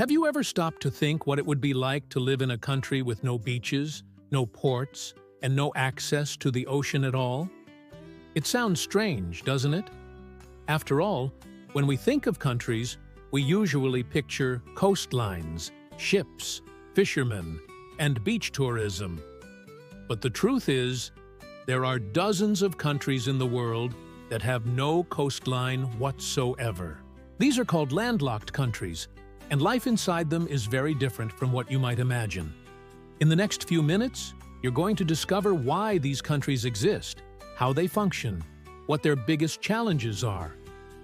Have you ever stopped to think what it would be like to live in a country with no beaches, no ports, and no access to the ocean at all? It sounds strange, doesn't it? After all, when we think of countries, we usually picture coastlines, ships, fishermen, and beach tourism. But the truth is, there are dozens of countries in the world that have no coastline whatsoever. These are called landlocked countries, and life inside them is very different from what you might imagine. In the next few minutes, you're going to discover why these countries exist, how they function, what their biggest challenges are,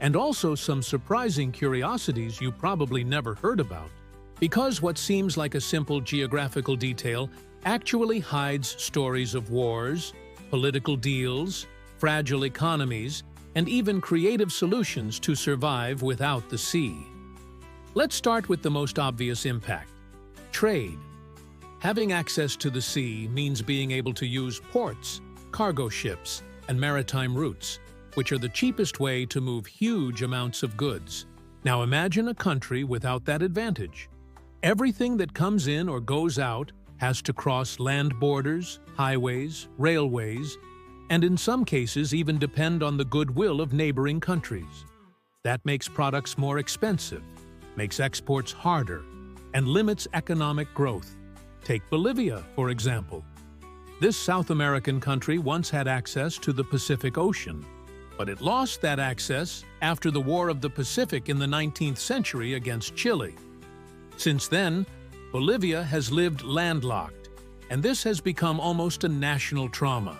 and also some surprising curiosities you probably never heard about. Because what seems like a simple geographical detail actually hides stories of wars, political deals, fragile economies, and even creative solutions to survive without the sea. Let's start with the most obvious impact: trade. Having access to the sea means being able to use ports, cargo ships, and maritime routes, which are the cheapest way to move huge amounts of goods. Now imagine a country without that advantage. Everything that comes in or goes out has to cross land borders, highways, railways, and in some cases even depend on the goodwill of neighboring countries. That makes products more expensive, makes exports harder, and limits economic growth. Take Bolivia, for example. This South American country once had access to the Pacific Ocean, but it lost that access after the War of the Pacific in the 19th century against Chile. Since then, Bolivia has lived landlocked, and this has become almost a national trauma.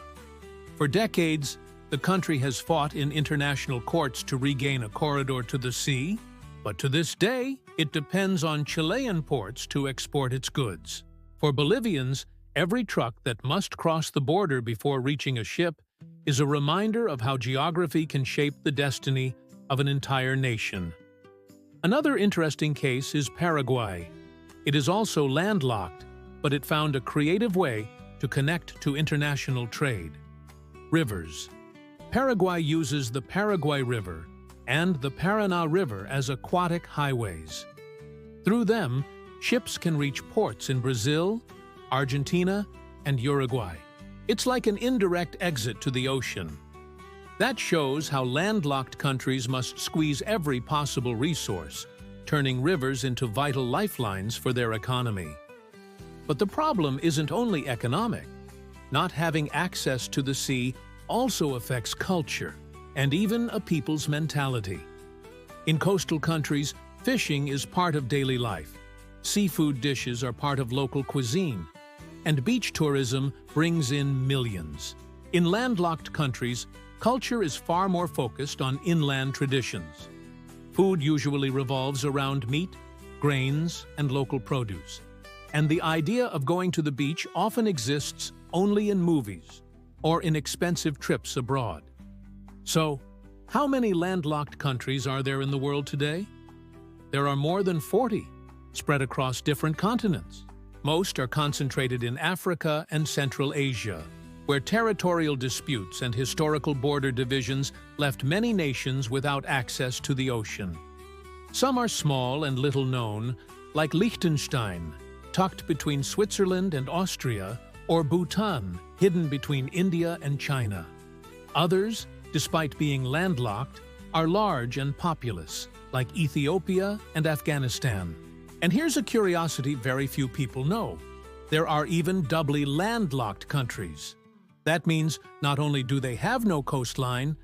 For decades, the country has fought in international courts to regain a corridor to the sea, but to this day, it depends on Chilean ports to export its goods. For Bolivians, every truck that must cross the border before reaching a ship is a reminder of how geography can shape the destiny of an entire nation. Another interesting case is Paraguay. It is also landlocked, but it found a creative way to connect to international trade. Rivers. Paraguay uses the Paraguay River and the Paraná River as aquatic highways. Through them, ships can reach ports in Brazil, Argentina, and Uruguay. It's like an indirect exit to the ocean. That shows how landlocked countries must squeeze every possible resource, turning rivers into vital lifelines for their economy. But the problem isn't only economic. Not having access to the sea also affects culture and even a people's mentality. In coastal countries, fishing is part of daily life. Seafood dishes are part of local cuisine, and beach tourism brings in millions. In landlocked countries, culture is far more focused on inland traditions. Food usually revolves around meat, grains, and local produce. And the idea of going to the beach often exists only in movies or in expensive trips abroad. So, how many landlocked countries are there in the world today? There are more than 40, spread across different continents. Most are concentrated in Africa and Central Asia, where territorial disputes and historical border divisions left many nations without access to the ocean. Some are small and little known, like Liechtenstein, tucked between Switzerland and Austria, or Bhutan, hidden between India and China. Others, despite being landlocked, are large and populous, like Ethiopia and Afghanistan. And here's a curiosity very few people know. There are even doubly landlocked countries. That means not only do they have no coastline,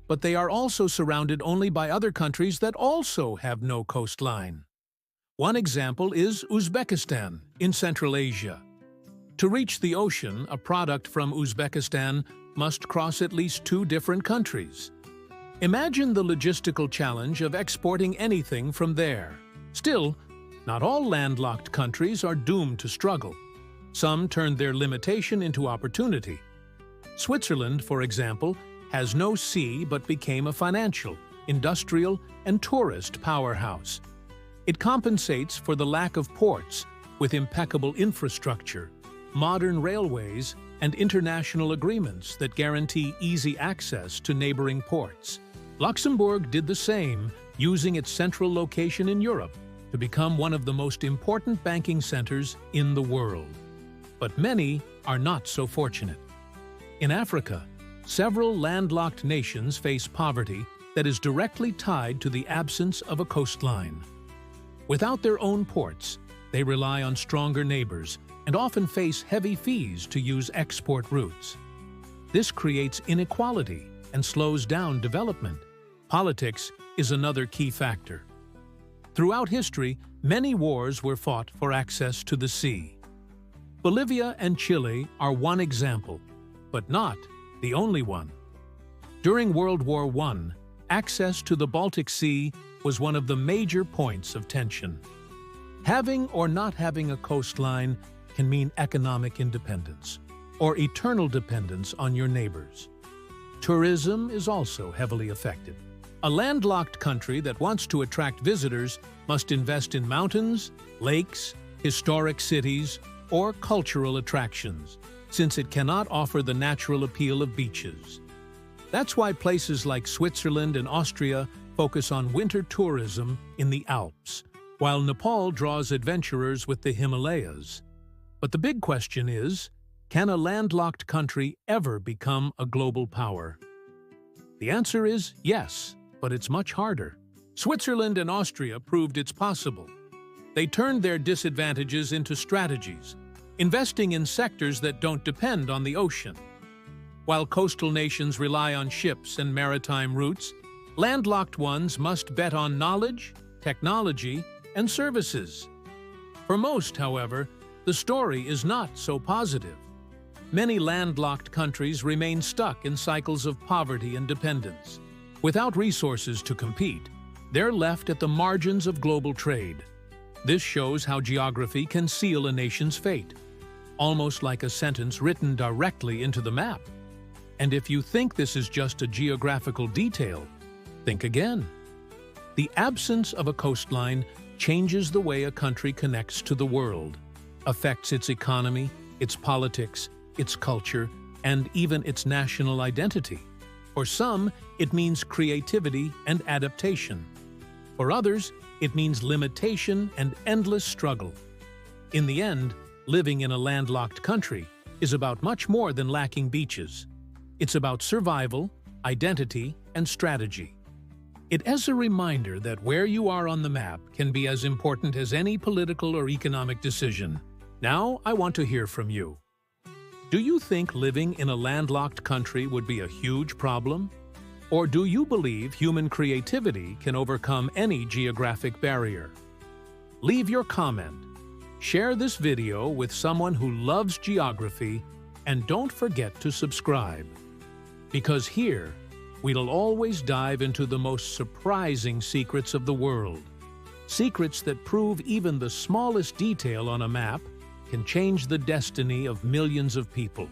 but they are also surrounded only by other countries that also have no coastline. One example is Uzbekistan in Central Asia. To reach the ocean, a product from Uzbekistan must cross at least 2 different countries. Imagine the logistical challenge of exporting anything from there. Still, not all landlocked countries are doomed to struggle. Some turn their limitation into opportunity. Switzerland, for example, has no sea but became a financial, industrial, and tourist powerhouse. It compensates for the lack of ports with impeccable infrastructure, modern railways, and international agreements that guarantee easy access to neighboring ports. Luxembourg did the same, using its central location in Europe. to become one of the most important banking centers in the world. But many are not so fortunate. In Africa, several landlocked nations face poverty that is directly tied to the absence of a coastline. Without their own ports, they rely on stronger neighbors and often face heavy fees to use export routes. This creates inequality and slows down development. Politics is another key factor. Throughout history, many wars were fought for access to the sea. Bolivia and Chile are one example, but not the only one. During World War I, access to the Baltic Sea was one of the major points of tension. Having or not having a coastline can mean economic independence or eternal dependence on your neighbors. Tourism is also heavily affected. A landlocked country that wants to attract visitors must invest in mountains, lakes, historic cities, or cultural attractions, since it cannot offer the natural appeal of beaches. That's why places like Switzerland and Austria focus on winter tourism in the Alps, while Nepal draws adventurers with the Himalayas. But the big question is, can a landlocked country ever become a global power? The answer is yes, but it's much harder. Switzerland and Austria proved it's possible. They turned their disadvantages into strategies, investing in sectors that don't depend on the ocean. While coastal nations rely on ships and maritime routes, landlocked ones must bet on knowledge, technology, and services. For most, however, the story is not so positive. Many landlocked countries remain stuck in cycles of poverty and dependence. Without resources to compete, they're left at the margins of global trade. This shows how geography can seal a nation's fate, almost like a sentence written directly into the map. And if you think this is just a geographical detail, think again. The absence of a coastline changes the way a country connects to the world, affects its economy, its politics, its culture, and even its national identity. For some, it means creativity and adaptation. For others, it means limitation and endless struggle. In the end, living in a landlocked country is about much more than lacking beaches. It's about survival, identity, and strategy. It is a reminder that where you are on the map can be as important as any political or economic decision. Now, I want to hear from you. Do you think living in a landlocked country would be a huge problem? Or do you believe human creativity can overcome any geographic barrier? Leave your comment. Share this video with someone who loves geography, and don't forget to subscribe. Because here, we'll always dive into the most surprising secrets of the world. Secrets that prove even the smallest detail on a map can change the destiny of millions of people.